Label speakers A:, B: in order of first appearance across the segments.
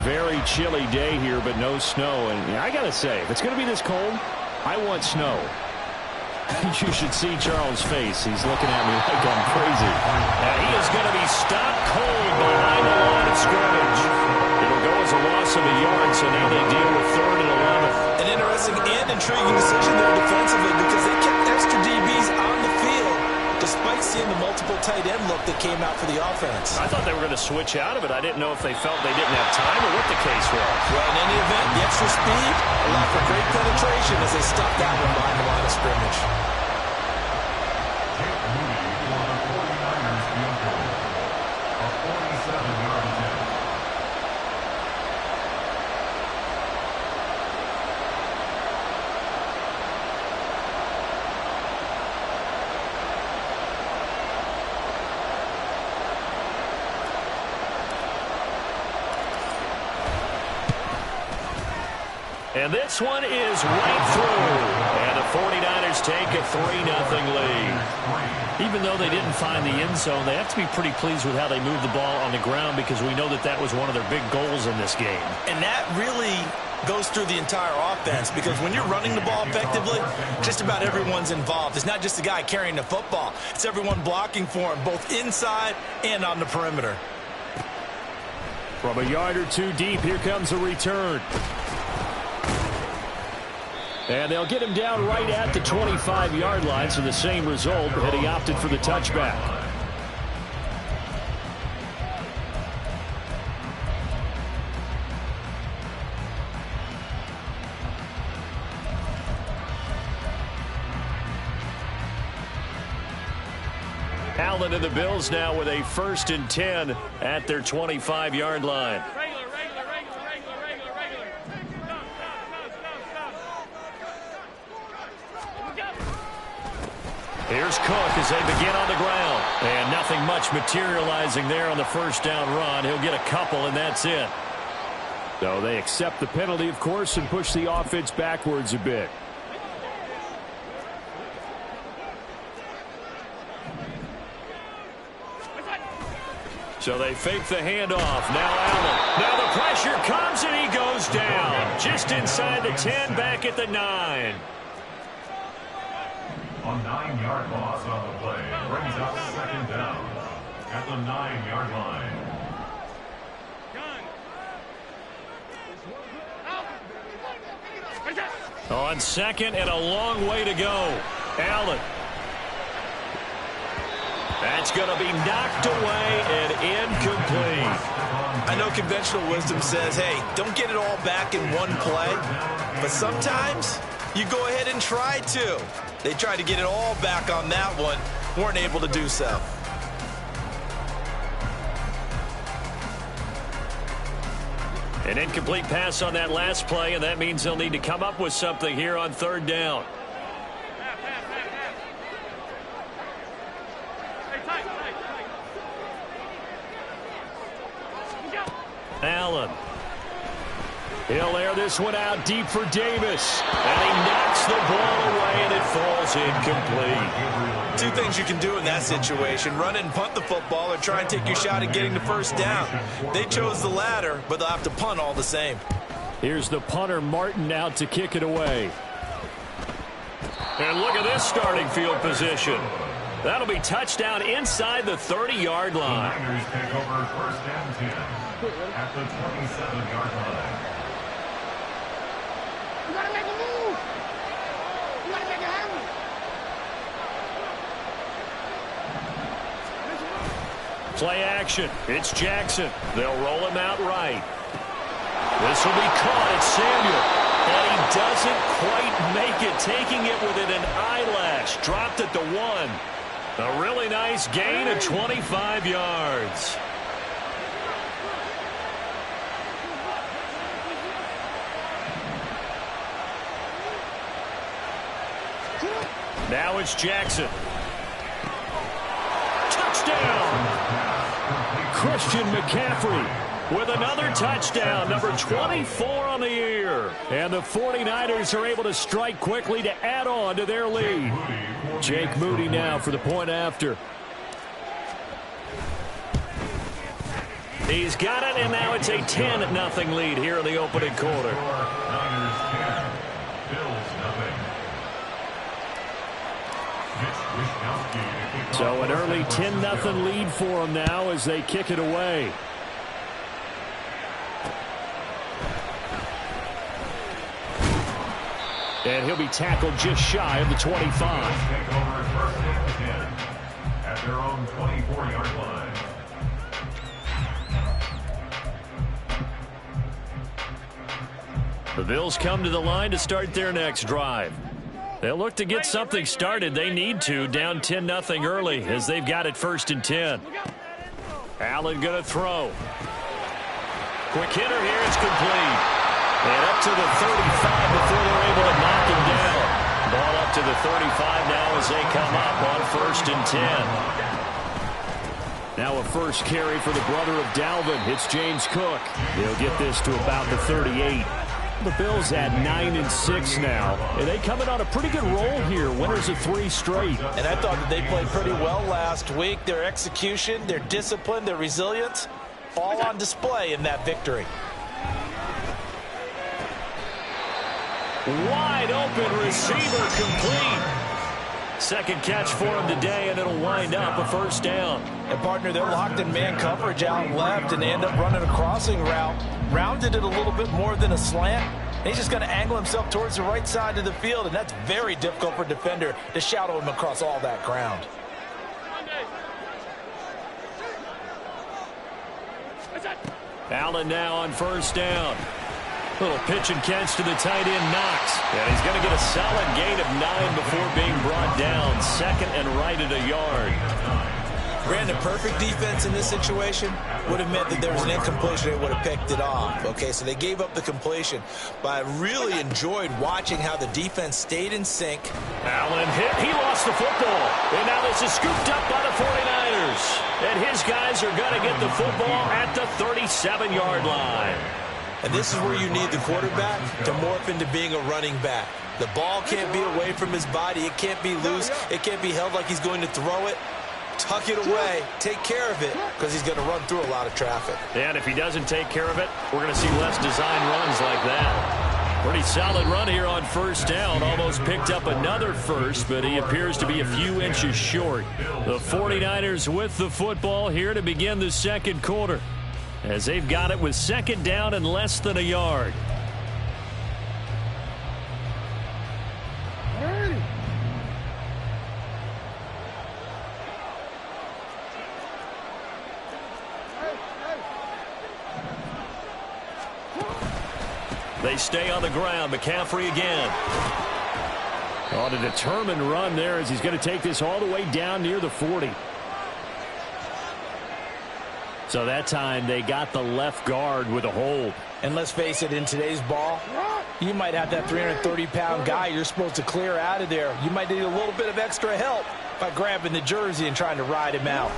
A: Very chilly day here, but no snow. And I got to say, if it's going to be this cold, I want snow. You should see Charles' face. He's looking at me like I'm crazy.
B: And he is going to be stopped cold behind the line of scrimmage.
A: It'll go as a loss of a yard, so now they deal with 3rd and 11.
C: An interesting and intriguing decision there defensively because they kept extra DBs on the field despite seeing the multiple tight end look that came out for the offense.
B: I thought they were going to switch out of it. I didn't know if they felt they didn't have time or what the case was.
C: Well, in any event, the extra speed allowed for great penetration as they stopped that one behind the line of scrimmage.
B: And this one is right through. And the 49ers take a 3-0 lead.
A: Even though they didn't find the end zone, they have to be pretty pleased with how they moved the ball on the ground because we know that that was one of their big goals in this game.
C: And that really goes through the entire offense because when you're running the ball effectively, just about everyone's involved. It's not just the guy carrying the football. It's everyone blocking for him, both inside and on the perimeter.
A: From a yard or two deep, here comes a return. And they'll get him down right at the 25-yard line, so the same result, but he opted for the touchback. Allen and the Bills now with a 1st and 10 at their 25-yard line. Here's Cook as they begin on the ground. And nothing much materializing there on the 1st down run. He'll get a couple, and that's it. So they accept the penalty, of course, and push the offense backwards a bit. So they fake the handoff. Now Allen. Now the pressure comes, and he goes down. Just inside the 10, back at the 9.
D: A 9-yard loss on the play brings up 2nd down at the 9-yard line.
A: On 2nd and a long way to go. Allen. That's going to be knocked away and incomplete.
C: I know conventional wisdom says, hey, don't get it all back in one play. But sometimes you go ahead and try to. They tried to get it all back on that one. Weren't able to do so.
A: An incomplete pass on that last play, and that means they'll need to come up with something here on 3rd down. Allen. He'll air this one out deep for Davis. And he knocks the ball away, and it falls incomplete.
C: Two things you can do in that situation. Run and punt the football or try and take your shot at getting the 1st down. They chose the latter, but they'll have to punt all the same.
A: Here's the punter, Martin, out to kick it away. And look at this starting field position. That'll be touchdown inside the 30-yard line.
D: The Niners take over 1st and 10 at the 27-yard line.
E: You gotta make a move. You gotta make it happen.
A: Play action. It's Jackson. They'll roll him out right. This will be caught. It's Samuel. And he doesn't quite make it, taking it within an eyelash. Dropped at the 1. A really nice gain of 25 yards. Now it's Jackson. Touchdown! Christian McCaffrey with another touchdown, number 24 on the year. And the 49ers are able to strike quickly to add on to their lead. Jake Moody now for the point after. He's got it, and now it's a 10-0 lead here in the opening quarter.
D: Niners 10, Bills nothing.
B: So an early 10-0 lead for them now as they kick it away. And he'll be tackled just shy of the 25.
D: Take over first and 10 at their own 24-yard line.
A: The Bills come to the line to start their next drive. They'll look to get something started. They need to, down 10-0 early as they've got it 1st and 10. Allen going to throw. Quick hitter here. It's complete. And up to the 35 before they're able to knock him down. Ball up to the 35 now as they come up on 1st and 10.
B: Now a first carry for the brother of Dalvin. It's James Cook. He'll get this to about the 38. The Bills at 9-6 now, and they coming on a pretty good roll here. Winners of 3 straight.
C: And I thought that they played pretty well last week. Their execution, their discipline, their resilience, all on display in that victory.
A: Wide open receiver complete. Second catch for him today, and it'll wind up a first down.
C: And partner, they're locked in man coverage out left, and they end up running a crossing route. Rounded it a little bit more than a slant. And he's just going to angle himself towards the right side of the field, and that's very difficult for a defender to shadow him across all that ground.
A: Allen now on first down. Little pitch and catch to the tight end, Knox. And he's going to get a solid gain of 9 before being brought down. 2nd and right at a yard.
C: Brandon, perfect defense in this situation would have meant that there was an incompletion. They would have picked it off. Okay, so they gave up the completion. But I really enjoyed watching how the defense stayed in sync.
A: Allen hit. He lost the football. And now this is scooped up by the 49ers. And his guys are going to get the football at the 37-yard line.
C: And this is where you need the quarterback to morph into being a running back. The ball can't be away from his body. It can't be loose. It can't be held like he's going to throw it. Tuck it away. Take care of it because he's going to run through a lot of traffic.
A: And if he doesn't take care of it, we're going to see less design runs like that. Pretty solid run here on first down. Almost picked up another first, but he appears to be a few inches short. The 49ers with the football here to begin the second quarter, as they've got it with 2nd down and less than a yard. They stay on the ground. McCaffrey again. On a determined run there as he's going to take this all the way down near the 40. So that time they got the left guard with a hold.
C: And let's face it, in today's ball, you might have that 330-pound guy you're supposed to clear out of there. You might need a little bit of extra help by grabbing the jersey and trying to ride him out.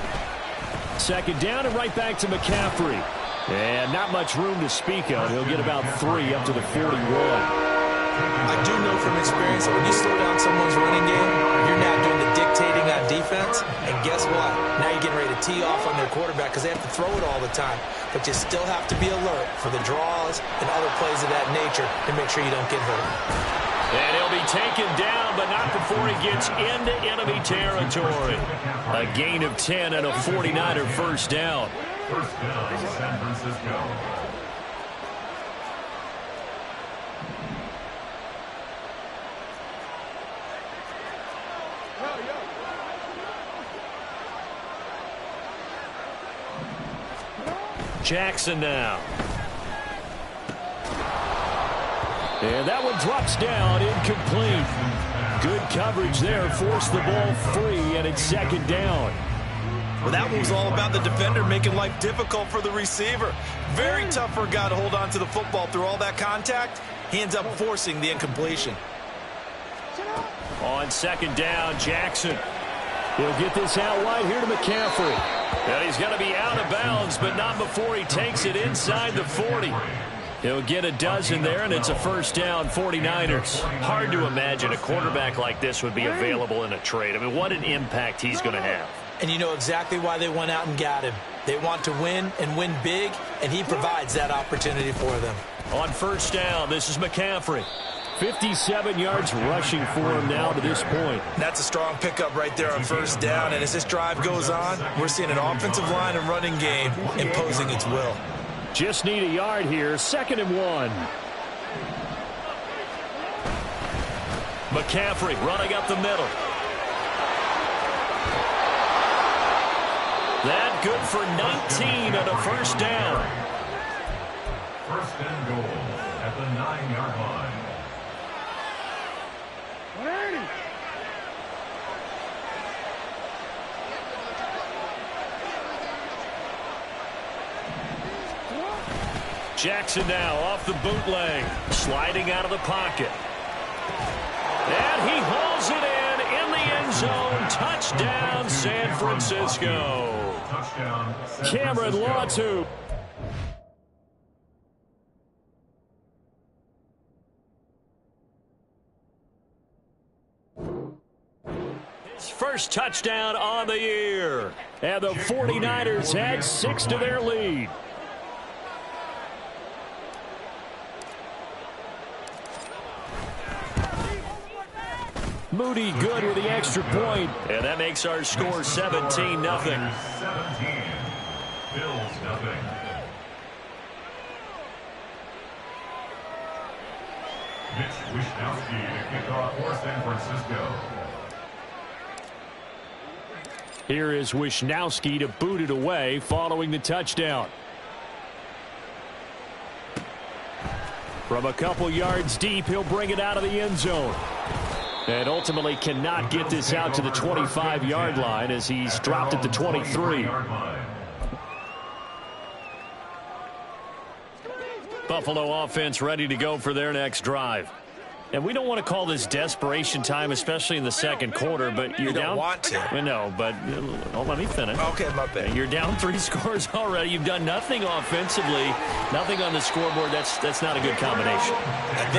B: 2nd down and right back to McCaffrey. And not much room to speak of. He'll get about 3 up to the 41.
C: I do know from experience that when you slow down someone's running game, you're now doing the dictating on defense. And guess what? Now you're getting ready to tee off on their quarterback because they have to throw it all the time. But you still have to be alert for the draws and other plays of that nature to make sure you don't get hurt.
A: And he'll be taken down, but not before he gets into enemy territory. A gain of 10 and a 49er first down.
D: First down, San Francisco.
A: Jackson now. And that one drops down, incomplete. Good coverage there, forced the ball free, and it's 2nd down.
C: Well, that one was all about the defender making life difficult for the receiver. Very tough for a guy to hold on to the football through all that contact. He ends up forcing the incompletion.
A: On 2nd down, Jackson.
B: He'll get this out wide here to McCaffrey.
A: And he's going to be out of bounds, but not before he takes it inside the 40. He'll get a dozen there, and it's a first down, 49ers. Hard to imagine a quarterback like this would be available in a trade. I mean, what an impact he's going to have.
C: And you know exactly why they went out and got him. They want to win and win big, and he provides that opportunity for them.
A: On first down, this is McCaffrey.
B: 57 yards rushing for him now to this point.
C: That's a strong pickup right there on first down, and as this drive goes on, we're seeing an offensive line and running game imposing its will.
B: Just need a yard here, 2nd and 1.
A: McCaffrey running up the middle. That good for 19 and a first down.
D: First and goal at the 9-yard line.
A: Jackson now off the bootleg, sliding out of the pocket. And he hauls it in the end zone. Touchdown, San Francisco.
D: Touchdown, San
B: Cameron
D: Francisco.
B: Latu.
A: His first touchdown on the year.
B: And the 49ers add 6 to their lead. Moody good with the extra point.
A: And that makes our score 17-0.
D: 17. Bills nothing. Mitch Wishnowsky to kick off for San Francisco.
B: Here is Wishnowsky to boot it away following the touchdown. From a couple yards deep, he'll bring it out of the end zone. And ultimately cannot get this out to the 25-yard line as he's dropped at the 23.
A: Buffalo offense ready to go for their next drive. And we don't want to call this desperation time, especially in the second quarter, but you're down.
C: You don't want to.
A: I know, but let me finish.
C: Okay, my bad.
A: You're down 3 scores already. You've done nothing offensively, nothing on the scoreboard. That's not a good combination.
C: I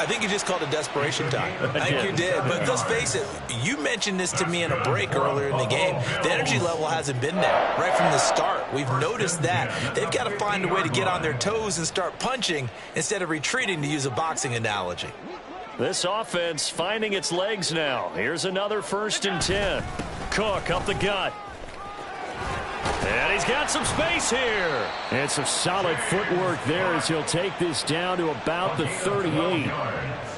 C: think you just called it desperation time. I think you did. But let's face it, you mentioned this to me in a break earlier in the game. The energy level hasn't been there right from the start. We've noticed that. They've got to find a way to get on their toes and start punching instead of retreating, to use a boxing analogy.
A: This offense finding its legs now. Here's another 1st and 10. Cook up the gut. And he's got some space here.
B: And some solid footwork there as he'll take this down to about the 38.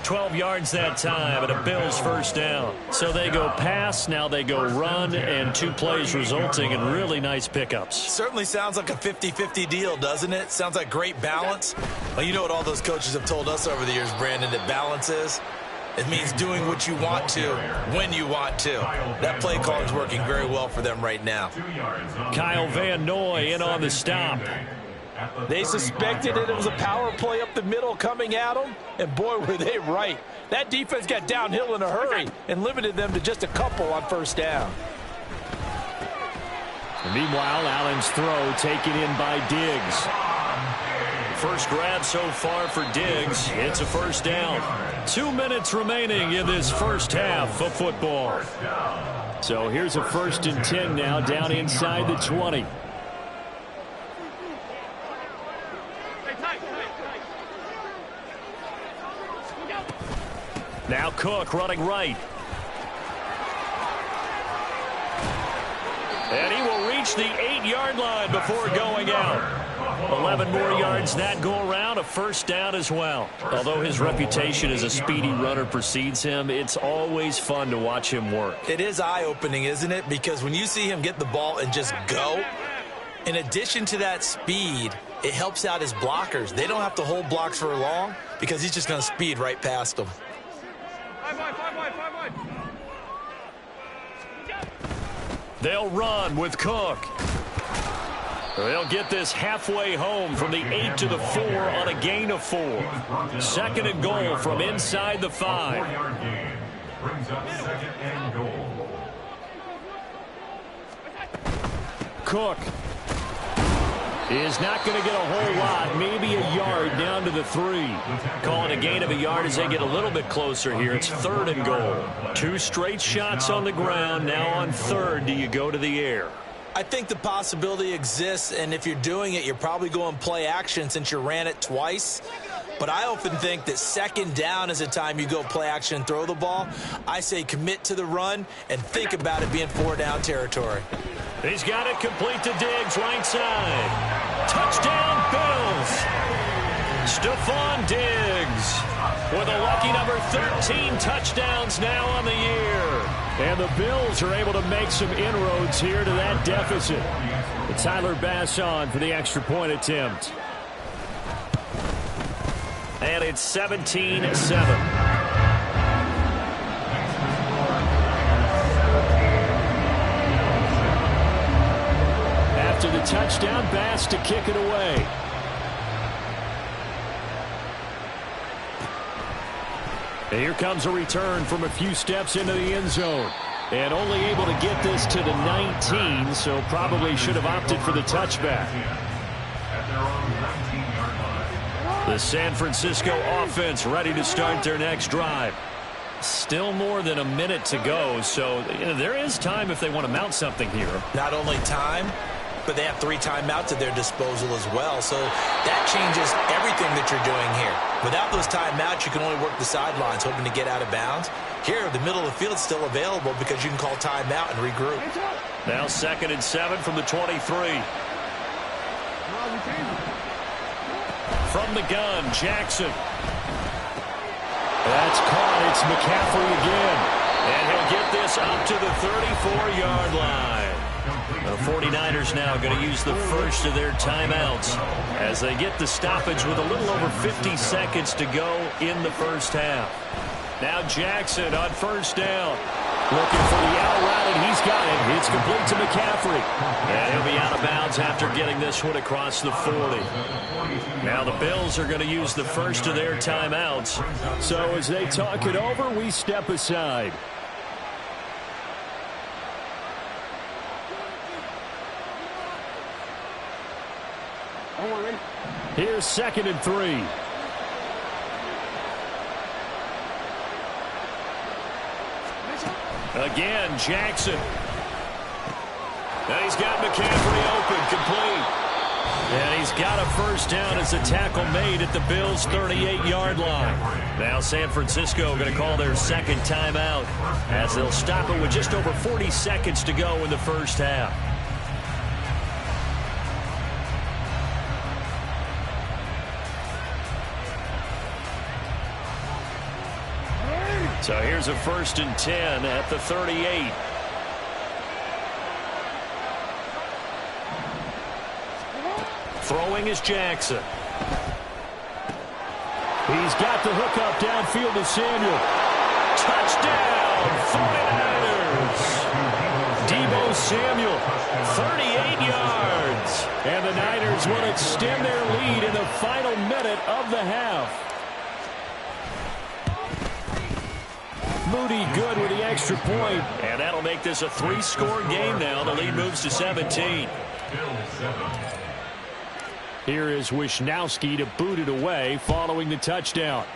A: 12 yards that time, and a Bills first down. So they go pass, now they go run, and 2 plays resulting in really nice pickups.
C: Certainly sounds like a 50-50 deal, doesn't it? Sounds like great balance. Well, you know what all those coaches have told us over the years, Brandon, that balance is? It means doing what you want to, when you want to. That play call is working very well for them right now.
A: Kyle Van Noy in on the stop.
F: They suspected it was a power play up the middle coming at them, and boy, were they right. That defense got downhill in a hurry and limited them to just a couple on first down.
B: And meanwhile, Allen's throw taken in by Diggs.
A: First grab so far for Diggs. It's a first down. 2 minutes remaining in this first half of football.
B: So here's a 1st and 10 now, down inside the 20.
A: Now Cook running right. And he will reach the 8-yard line before going out. 11 more yards that go around, a first down as well. Although his reputation as a speedy runner precedes him, it's always fun to watch him work.
C: It is eye-opening, isn't it? Because when you see him get the ball and just go, in addition to that speed, it helps out his blockers. They don't have to hold blocks for long because he's just going to speed right past them.
A: They'll run with Cook. They'll get this halfway home from the 8 to the 4 on a gain of 4. 2nd and goal from inside the 5.
D: 4-yard gain brings up 2nd and goal.
B: Cook is not going to get a whole lot, maybe a yard down to the 3.
A: Calling a gain of a yard as they get a little bit closer here. It's 3rd and goal. 2 straight shots on the ground. Now on 3rd, do you go to the air?
C: I think the possibility exists, and if you're doing it, you're probably going play action since you ran it twice. But I often think that second down is a time you go play action and throw the ball. I say commit to the run and think about it being 4-down territory.
A: He's got it complete to Diggs, right side. Touchdown, Bills. Stephon Diggs with a lucky number 13 touchdowns now on the year.
B: And the Bills are able to make some inroads here to that deficit. Tyler Bass on for the extra point attempt.
A: And it's 17-7.
B: After the touchdown, Bass to kick it away. And here comes a return from a few steps into the end zone. And only able to get this to the 19, so probably should have opted for the touchback.
A: The San Francisco offense ready to start their next drive. Still more than a minute to go, so there is time if they want to mount something here.
C: Not only time, but they have 3 timeouts at their disposal as well, so that changes everything that you're doing here. Without those timeouts, you can only work the sidelines, hoping to get out of bounds. Here, the middle of the field is still available because you can call timeout and regroup.
A: Now 2nd and 7 from the 23. From the gun, Jackson.
B: That's caught. It's McCaffrey again.
A: And he'll get this up to the 34-yard line. The 49ers now going to use the first of their timeouts as they get the stoppage with a little over 50 seconds to go in the first half. Now Jackson on first down.
B: Looking for the out route, and he's got it. It's complete to McCaffrey.
A: And he'll be out of bounds after getting this one across the 40. Now the Bills are going to use the first of their timeouts.
B: So as they talk it over, we step aside. Here's 2nd and 3.
A: Again, Jackson. And he's got McCaffrey open, complete. And he's got a first down as a tackle made at the Bills' 38-yard line. Now San Francisco going to call their second timeout as they'll stop it with just over 40 seconds to go in the first half. So here's a 1st and 10 at the 38. Throwing is Jackson.
B: He's got the hook up downfield to Samuel.
A: Touchdown, 49ers. Deebo Samuel, 38 yards.
B: And the Niners will extend their lead in the final minute of the half. Moody good with the extra point.
A: And that'll make this a 3-score game now. The lead moves to 17.
B: Here is Wisnowski to boot it away following the touchdown.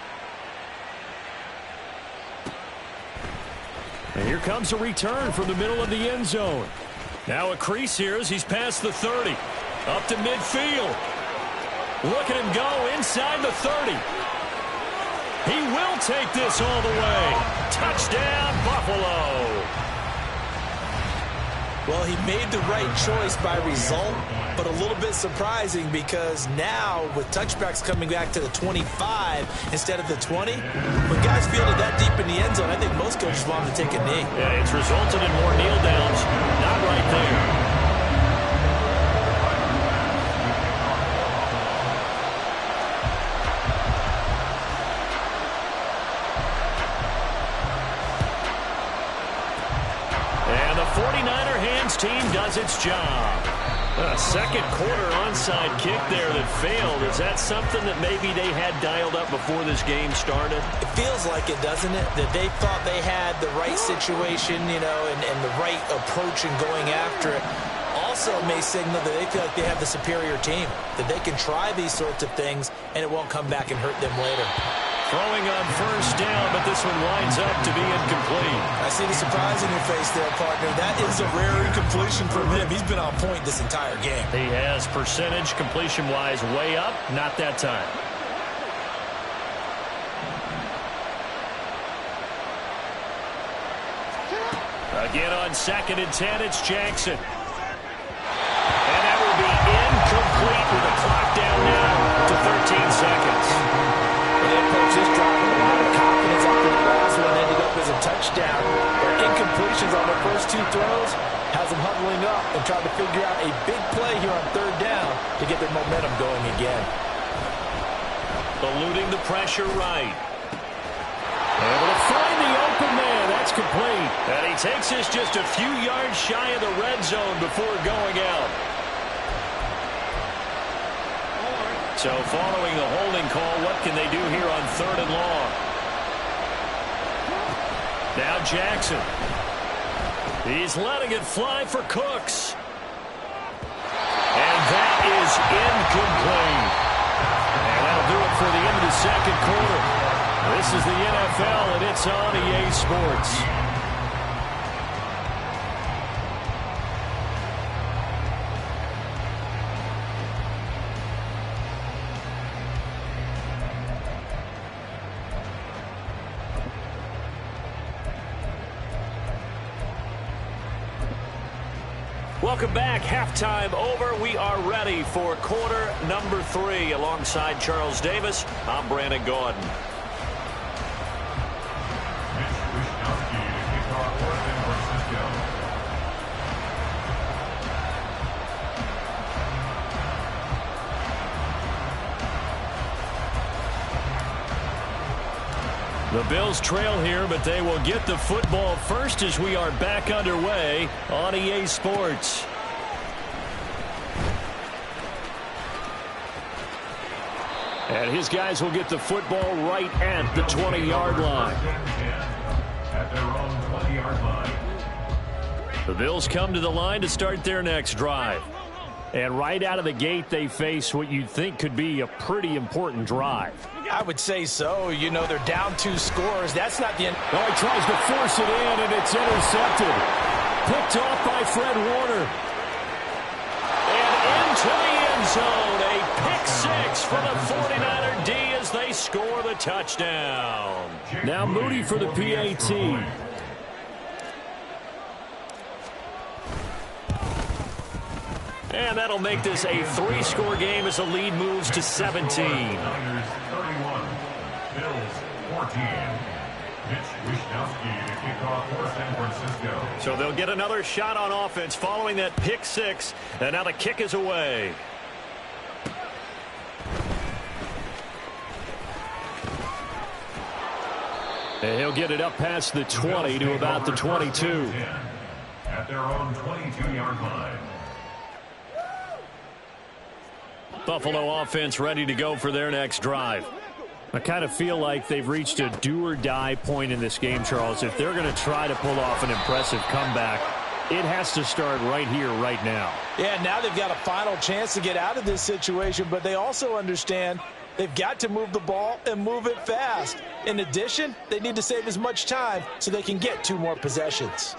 B: And here comes a return from the middle of the end zone.
A: Now a crease here as he's past the 30. Up to midfield. Look at him go inside the 30. He will take this all the way. Touchdown, Buffalo.
C: Well, he made the right choice by result, but a little bit surprising because now with touchbacks coming back to the 25 instead of the 20, when guys fielded that deep in the end zone, I think most coaches want them to take a knee.
A: Yeah, it's resulted in more kneel downs. Not right there. Team does its job. A second quarter onside kick there that failed. Is that something that maybe they had dialed up before this game started?
C: It feels like it, doesn't it? That they thought they had the right situation, you know, and the right approach in going after it. Also may signal that they feel like they have the superior team, that they can try these sorts of things and it won't come back and hurt them later.
A: Throwing on first down, but this one winds up to be incomplete.
C: I see the surprise in your face there, partner. That is a rare incompletion from him. He's been on point this entire game.
A: He has percentage completion-wise way up, not that time. Again on 2nd and 10, it's Jackson. And that will be incomplete with the clock down now to 13 seconds.
F: They approach this drive with a lot of confidence after the last one ended up as a touchdown. Their incompletions on the first 2 throws has them huddling up and trying to figure out a big play here on 3rd down to get their momentum going again.
A: Eluding the pressure right. Able to find the open man. That's complete. And he takes this just a few yards shy of the red zone before going out. So following the holding call, what can they do here on 3rd and long? Now Jackson. He's letting it fly for Cooks. And that is incomplete. And that'll do it for the end of the 2nd quarter. This is the NFL, and it's on EA Sports. Welcome back. Halftime over. We are ready for quarter number 3. Alongside Charles Davis, I'm Brandon Gaudin. The Bills trail here, but they will get the football first as we are back underway on EA Sports. And his guys will get the football right at the 20-yard line.
D: At their own 20-yard line.
A: The Bills come to the line to start their next drive. And right out of the gate, they face what you'd think could be a pretty important drive.
F: I would say so. You know, they're down 2 scores. That's not the end.
A: Oh, he tries to force it in, and it's intercepted. Picked off by Fred Warner. And into the end zone. A pick 6 for the 49er D as they score the touchdown. Now Moody for the PAT. And that'll make this a 3-score game as the lead moves to 17.
D: Niners 31, Bills 14. Mitch Wishnowsky to kick off for San Francisco.
A: So they'll get another shot on offense following that pick 6. And now the kick is away. And he'll get it up past the 20 to about the 22.
D: At their own 22-yard line.
A: Buffalo offense ready to go for their next drive. I kind of feel like they've reached a do-or-die point in this game, Charles. If they're going to try to pull off an impressive comeback, it has to start right here, right now.
F: Yeah, now they've got a final chance to get out of this situation, but they also understand they've got to move the ball and move it fast. In addition, they need to save as much time so they can get 2 more possessions.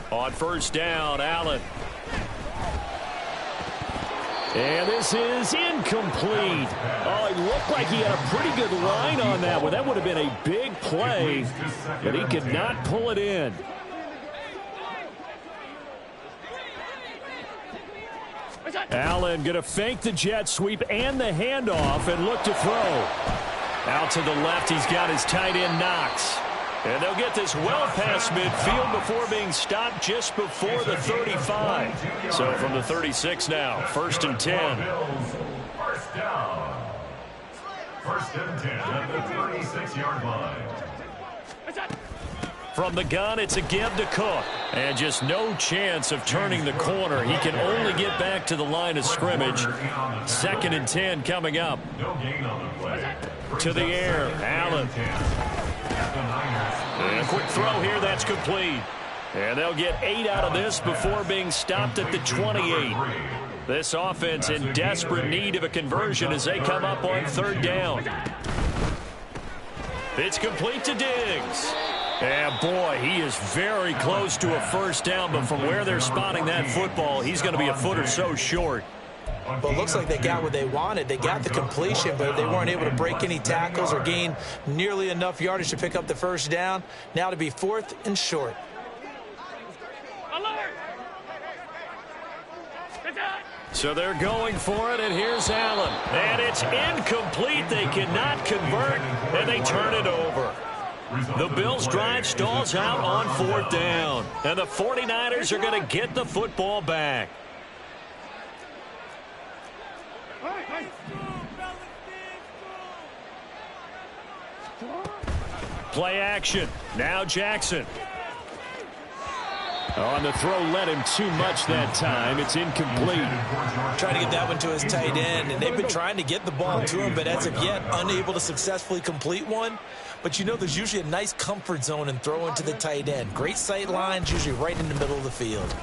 A: On first down, Allen. And this is incomplete. Oh, it looked like he had a pretty good line on that one. That would have been a big play, but he could not pull it in. Allen going to fake the jet sweep and the handoff and look to throw. Out to the left, he's got his tight end Knox. And they'll get this well past midfield before being stopped just before the 35. So from the 36 now, 1st and 10.
D: First down. 1st and 10 at the 36-yard line.
A: From the gun, it's a give to Cook. And just no chance of turning the corner. He can only get back to the line of scrimmage. 2nd and 10 coming up.
D: No gain on the play.
A: To the air, Allen. And a quick throw here, that's complete. And they'll get 8 out of this before being stopped at the 28. This offense in desperate need of a conversion as they come up on 3rd down. It's complete to Diggs. And, boy, he is very close to a first down, but from where they're spotting that football, he's going to be a foot or so short.
F: Well, it looks like they got what they wanted. They got the completion, but they weren't able to break any tackles or gain nearly enough yardage to pick up the first down. Now to be 4th and short.
A: So they're going for it, and here's Allen. And it's incomplete. They cannot convert, and they turn it over. The Bills' drive stalls out on 4th down, and the 49ers are going to get the football back. Play action. Now Jackson.
B: On the throw, led him too much that time. It's incomplete.
F: Trying to get that one to his tight end, and they've been trying to get the ball to him, but as of yet, unable to successfully complete one. But you know there's usually a nice comfort zone in throwing to the tight end. Great sight lines, usually right in the middle of the field.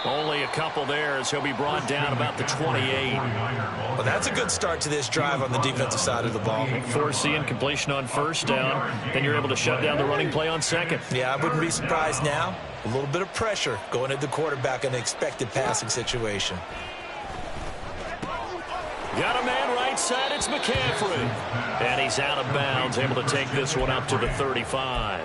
A: Only a couple there as he'll be brought down about the 28.
F: Well, that's a good start to this drive on the defensive side of the ball.
A: Force the incompletion on first down. Then you're able to shut down the running play on second.
F: Yeah, I wouldn't be surprised now. A little bit of pressure going at the quarterback in an expected passing situation.
A: Got a man right side. It's McCaffrey. And he's out of bounds, able to take this one up to the 35.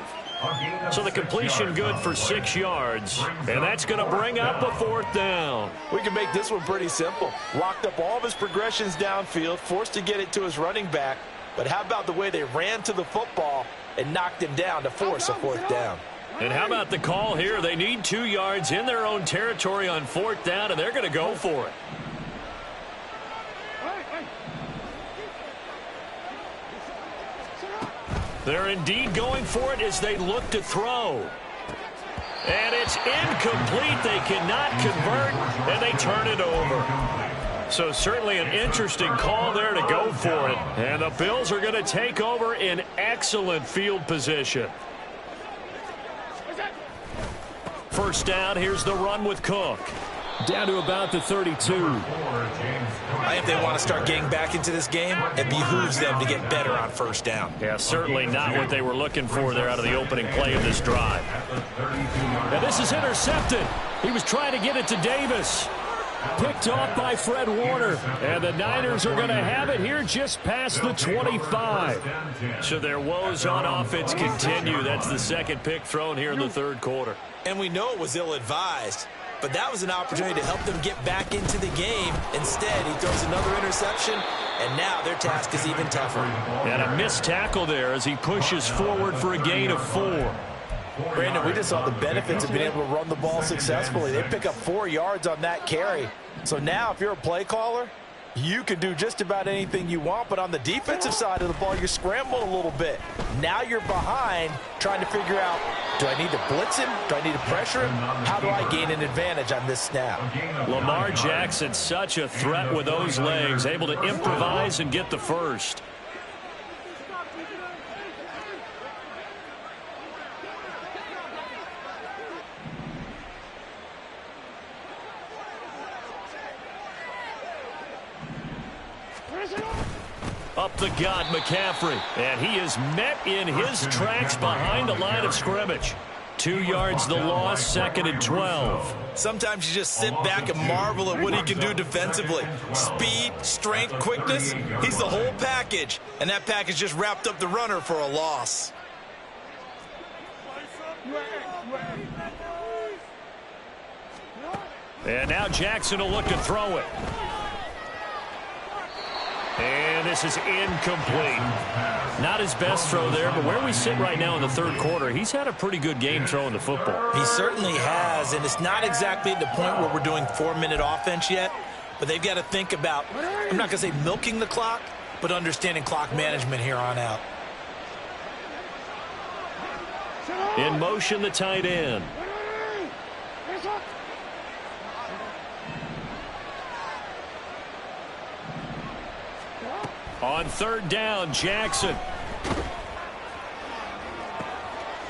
A: So the completion good for 6 yards, and that's going to bring up a 4th down.
F: We can make this one pretty simple. Locked up all of his progressions downfield, forced to get it to his running back. But how about the way they ran to the football and knocked him down to force a 4th down?
A: And how about the call here? They need 2 yards in their own territory on 4th down, and they're going to go for it. They're indeed going for it as they look to throw. And it's incomplete. They cannot convert, and they turn it over. So certainly an interesting call there to go for it. And the Bills are going to take over in excellent field position. First down, here's the run with Cook.
B: Down to about the 32.
F: I think they want to start getting back into this game. It behooves them to get better on first down.
A: Yeah, certainly not what they were looking for there out of the opening play of this drive. And this is intercepted. He was trying to get it to Davis. Picked off by Fred Warner. And the Niners are going to have it here just past the 25. So their woes on offense continue. That's the second pick thrown here in the third quarter.
F: And we know it was ill-advised. But that was an opportunity to help them get back into the game. Instead, he throws another interception, and now their task is even tougher.
A: And a missed tackle there as he pushes forward for a gain of 4.
F: Brandon, we just saw the benefits of being able to run the ball successfully. They pick up 4 yards on that carry. So now if you're a play caller, you can do just about anything you want, but on the defensive side of the ball, you scramble a little bit. Now you're behind trying to figure out, do I need to blitz him? Do I need to pressure him? How do I gain an advantage on this snap?
A: Lamar Jackson, such a threat with those legs, able to improvise and get the first. Up the gut, McCaffrey. And he is met in his tracks behind the line of scrimmage. 2 yards the loss, 2nd and 12.
C: Sometimes you just sit back and marvel at what he can do defensively. Speed, strength, quickness, he's the whole package. And that package just wrapped up the runner for a loss.
A: And now Jackson will look to throw it. And this is incomplete. Not his best throw there, but where we sit right now in the third quarter, he's had a pretty good game throwing the football.
F: He certainly has, and it's not exactly at the point where we're doing 4-minute offense yet, but they've got to think about, I'm not going to say milking the clock, but understanding clock management here on out.
A: In motion, the tight end. On third down, Jackson.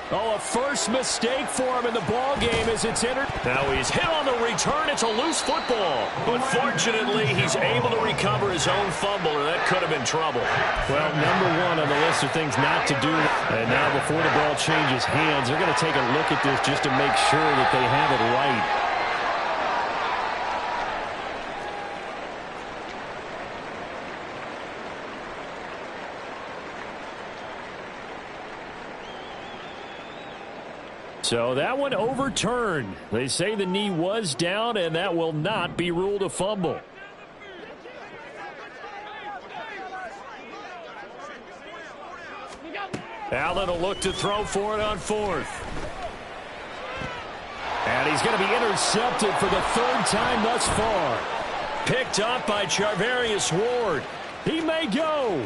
B: Oh, a first mistake for him in the ball game as it's entered.
A: Now he's hit on the return. It's a loose football. But fortunately, he's able to recover his own fumble, or that could have been trouble.
B: Well, number one on the list of things not to do. And now before the ball changes hands, they're going to take a look at this just to make sure that they have it right. So that one overturned. They say the knee was down, and that will not be ruled a fumble. Allen will look to throw for it on fourth. And he's going to be intercepted for the third time thus far. Picked up by Charvarius Ward. He may go.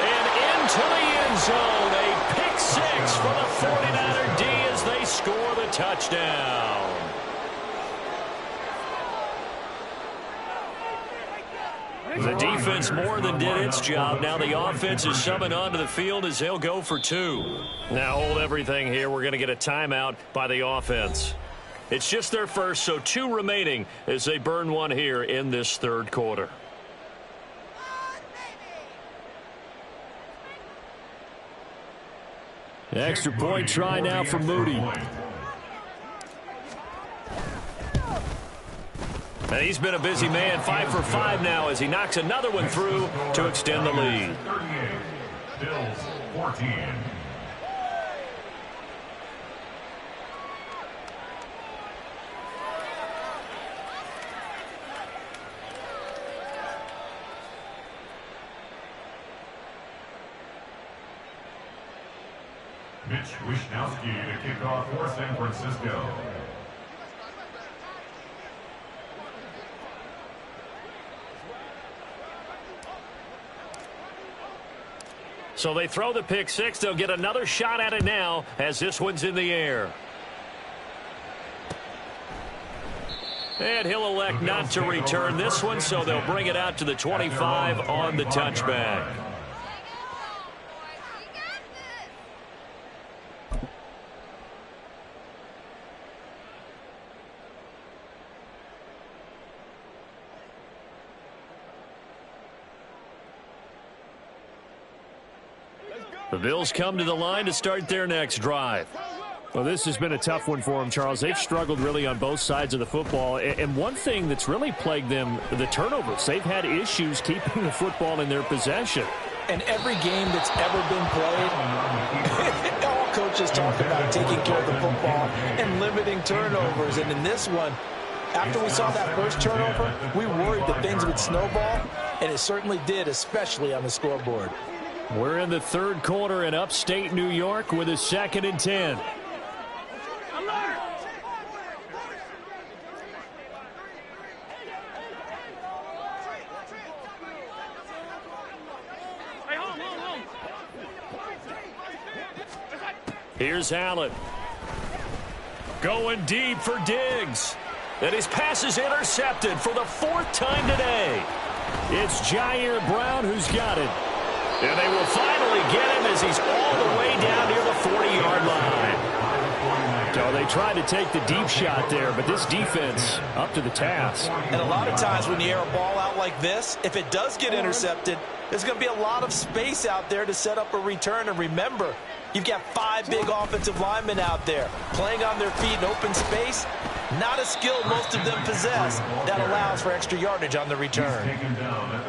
A: And into the end zone. A pick six for the 49er D as they score the touchdown. The defense more than did its job. Now the offense is summoned onto the field as they'll go for two. Now hold everything here. We're going to get a timeout by the offense. It's just their first, so two remaining as they burn one here in this third quarter.
B: Extra point try now for Moody.
A: And he's been a busy man, 5 for 5 now as he knocks another one through to extend the lead.
D: 38, Bills 14. Mitch Wishnowsky to kick off for San Francisco.
A: So they throw the pick six. They'll get another shot at it now as this one's in the air. And he'll elect not to return this one, so they'll bring it out to the 25 on the touchback. The Bills come to the line to start their next drive.
B: Well, this has been a tough one for them, Charles. They've struggled really on both sides of the football. And one thing that's really plagued them, the turnovers. They've had issues keeping the football in their possession.
F: And every game that's ever been played, all coaches talk about taking care of the football and limiting turnovers. And in this one, after we saw that first turnover, we worried that things would snowball, and it certainly did, especially on the scoreboard.
B: We're in the third quarter in upstate New York with a 2nd and 10.
A: Here's Allen. Going deep for Diggs. And his pass is intercepted for the 4th time today.
B: It's Jair Brown who's got it.
A: And they will finally get him as he's all the way down near the 40-yard line.
B: So they tried to take the deep shot there, but this defense up to the task.
C: And a lot of times when you air a ball out like this, if it does get intercepted, there's going to be a lot of space out there to set up a return. And remember, you've got 5 big offensive linemen out there playing on their feet in open space. Not a skill most of them possess that allows for extra yardage on the return.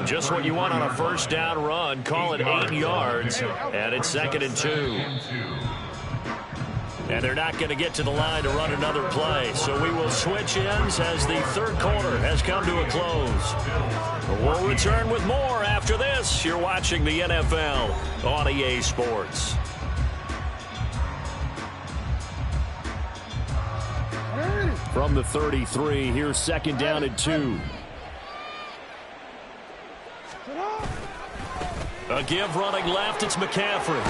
A: Just what you want on a first down run. Call it 8 yards, and it's 2nd and 2. And they're not going to get to the line to run another play. So we will switch ends as the third quarter has come to a close. We'll return with more after this. You're watching the NFL on EA Sports.
B: From the 33, here's 2nd down and 2.
A: A give running left, it's McCaffrey.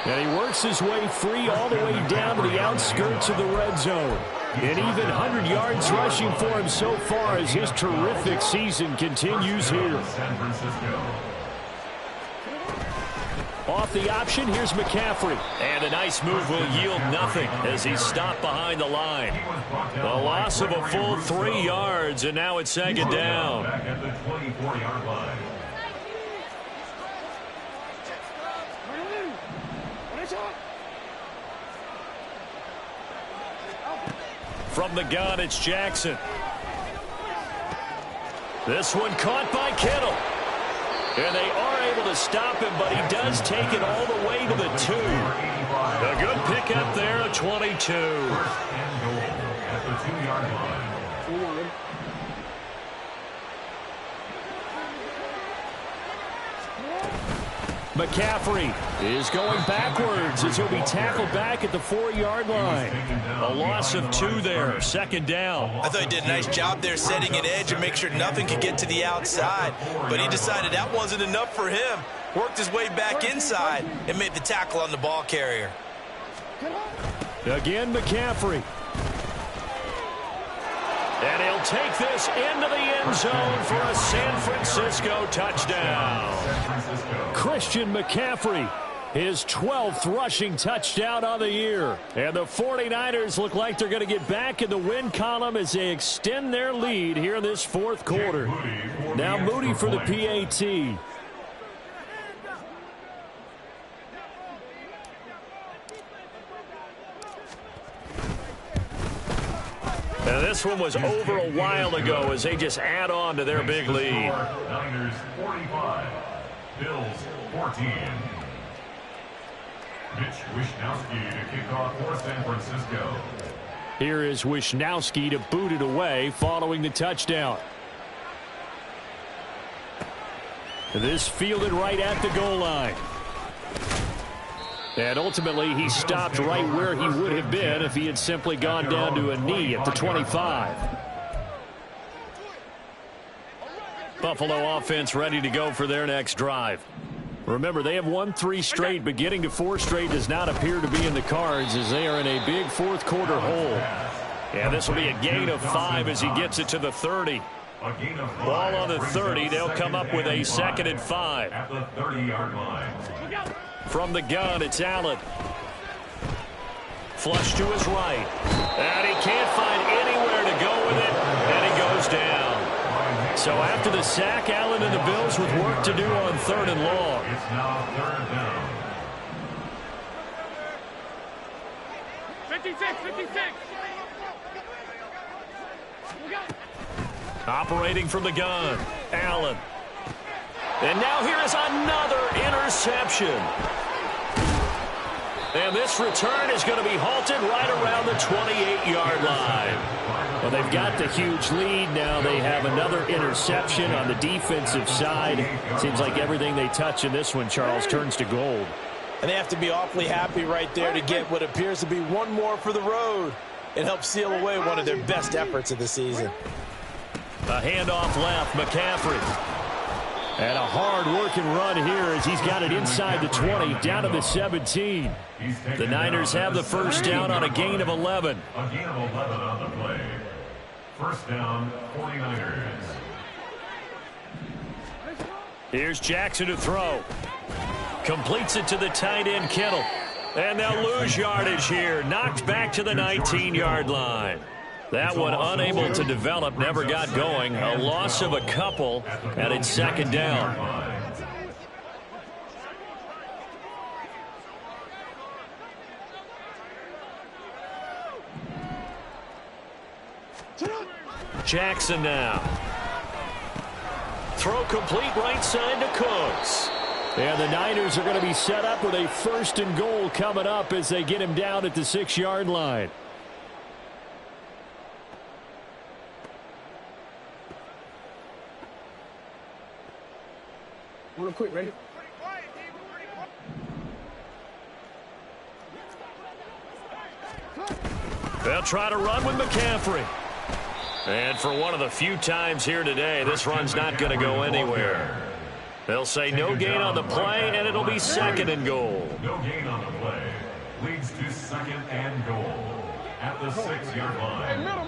B: And he works his way free all the way down to the outskirts of the red zone. And even 100 yards rushing for him so far as his terrific season continues here. Off the option, here's McCaffrey.
A: And a nice move will yield nothing as he's stopped behind the line. The loss of a full 3 yards, and now it's second down.
D: Back at the 24-yard line.
A: From the gun, it's Jackson. This one caught by Kittle. And they are able to stop him, but he does take it all the way to the 2. A good pickup there at 22.
D: First and goal at the 2-yard line.
B: McCaffrey is going backwards as he'll be tackled back at the 4-yard line.
A: A loss of 2 there, second down.
C: I thought he did a nice job there setting an edge and make sure nothing could get to the outside. But he decided that wasn't enough for him. Worked his way back inside and made the tackle on the ball carrier.
B: Again, McCaffrey.
A: And he'll take this into the end zone for a San Francisco touchdown.
B: Christian McCaffrey, his 12th rushing touchdown on the year. And the 49ers look like they're going to get back in the win column as they extend their lead here in this 4th quarter. Now Moody for the PAT.
A: Now this one was over a while ago as they just add on to their big lead.
D: Niners 45, Bills 14. Mitch Wishnowsky to kick off for San Francisco.
B: Here is Wishnowsky to boot it away following the touchdown. This fielded right at the goal line. And ultimately, he stopped right where he would have been if he had simply gone down to a knee at the 25.
A: Buffalo offense ready to go for their next drive.
B: Remember, they have won 3 straight, but getting to 4 straight does not appear to be in the cards as they are in a big 4th quarter hole.
A: Yeah, this will be a gain of 5 as he gets it to the 30. Ball on the 30. They'll come up with a 2nd and 5.
D: At the 30-yard line.
A: From the gun, it's Allen. Flush to his right. And he can't find anywhere to go with it, and he goes down.
B: So after the sack, Allen and the Bills with work to do on 3rd and long.
D: It's now 3rd down.
E: 56.
A: Operating from the gun, Allen. And now here is another interception. And this return is going to be halted right around the 28-yard line.
B: Well, they've got the huge lead. Now they have another interception on the defensive side. Seems like everything they touch in this one, Charles, turns to gold.
F: And they have to be awfully happy right there to get what appears to be one more for the road. It helps seal away one of their best efforts of the season.
A: A handoff left, McCaffrey.
B: And a hard-working run here as he's got it inside the 20, down to the 17.
A: The Niners have the first down on a gain of 11.
D: A gain of 11 on the play. First down, 49ers.
A: Here's Jackson to throw. Completes it to the tight end, Kittle. And they'll lose yardage here. Knocked back to the 19-yard line. That one unable to develop, never got going. A loss of a couple, and it's 2nd down. Jackson now. Throw complete right side to Cooks.
B: And the Niners are going to be set up with a 1st and goal coming up as they get him down at the 6-yard line.
E: Real quick, ready?
A: They'll try to run with McCaffrey. And for one of the few times here today, this run's not going to go anywhere. They'll say no gain on the play, and it'll be 2nd and goal.
D: No gain on the play. Leads to 2nd and goal at the 6-yard line.
E: Middle.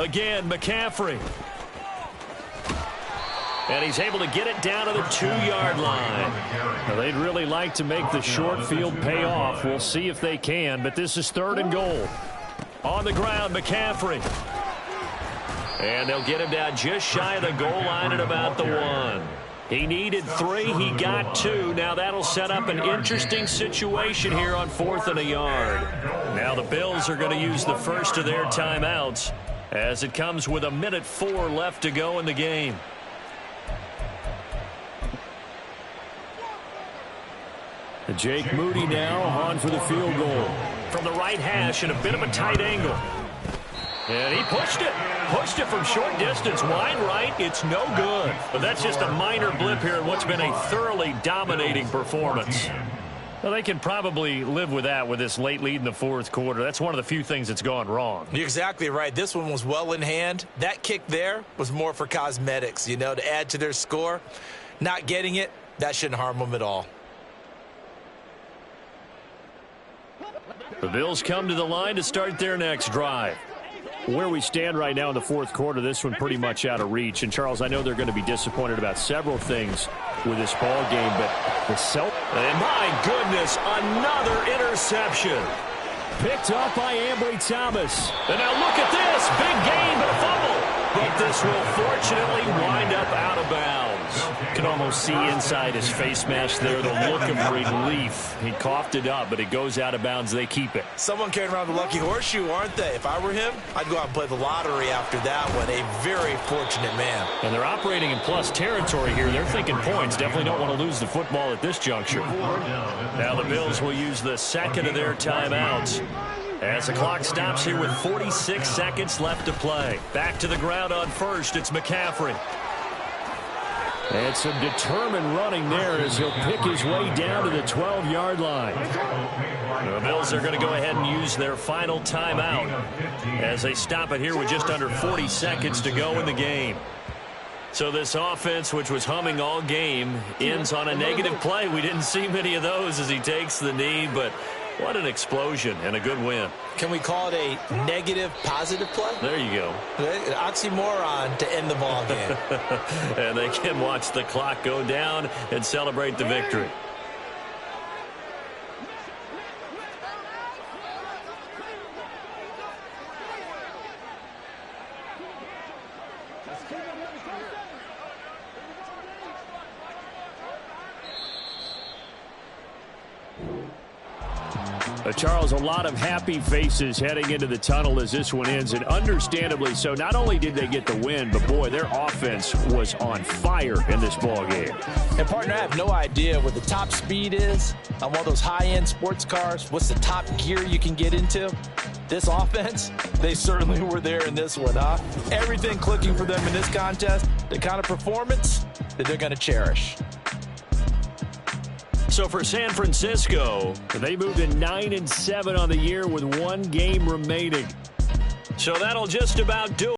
A: Again, McCaffrey. And he's able to get it down to the 2-yard line.
B: Now, they'd really like to make the short field pay off. We'll see if they can, but this is 3rd and goal.
A: On the ground, McCaffrey. And they'll get him down just shy of the goal line at about the 1. He needed 3. He got 2. Now that'll set up an interesting situation here on 4th and a yard. Now the Bills are going to use the first of their timeouts as it comes with 1:04 left to go in the game.
B: Jake Moody now on for the field goal.
A: From the right hash in a bit of a tight angle. And he pushed it. Pushed it from short distance. Wide right. It's no good. But that's just a minor blip here in what's been a thoroughly dominating performance.
B: Well, they can probably live with that with this late lead in the 4th quarter. That's one of the few things that's gone wrong.
C: You're exactly right. This one was well in hand. That kick there was more for cosmetics, to add to their score. Not getting it, that shouldn't harm them at all.
B: The Bills come to the line to start their next drive. Where we stand right now in the 4th quarter, this one pretty much out of reach. And, Charles, I know they're going to be disappointed about several things with this ball game, but
A: And my goodness, another interception.
B: Picked up by Ambry Thomas.
A: And now look at this. Big gain, but a fumble. But this will fortunately wind up out of bounds.
B: You can almost see inside his face mask there the look of relief. He coughed it up, but it goes out of bounds. They keep it.
C: Someone carrying around the lucky horseshoe, aren't they? If I were him, I'd go out and play the lottery after that one. A very fortunate man.
B: And they're operating in plus territory here. They're thinking points. Definitely don't want to lose the football at this juncture.
A: Now the Bills will use the second of their timeouts as the clock stops here with 46 seconds left to play. Back to the ground on first. It's McCaffrey.
B: And some determined running there as he'll pick his way down to the 12-yard line.
A: The Bills are going to go ahead and use their final timeout as they stop it here with just under 40 seconds to go in the game. So this offense, which was humming all game, ends on a negative play. We didn't see many of those as he takes the knee, but what an explosion and a good win.
C: Can we call it a negative positive play?
A: There you go.
C: An oxymoron to end the ball game.
A: And they can watch the clock go down and celebrate the victory.
B: Charles, a lot of happy faces heading into the tunnel as this one ends, and understandably so. Not only did they get the win, but, boy, their offense was on fire in this ball game.
F: And, partner, I have no idea what the top speed is on one of those high-end sports cars. What's the top gear you can get into? This offense, they certainly were there in this one, huh? Everything clicking for them in this contest, the kind of performance that they're going to cherish.
A: So for San Francisco,
B: they moved to 9-7 on the year with one game remaining.
A: So that'll just about do it.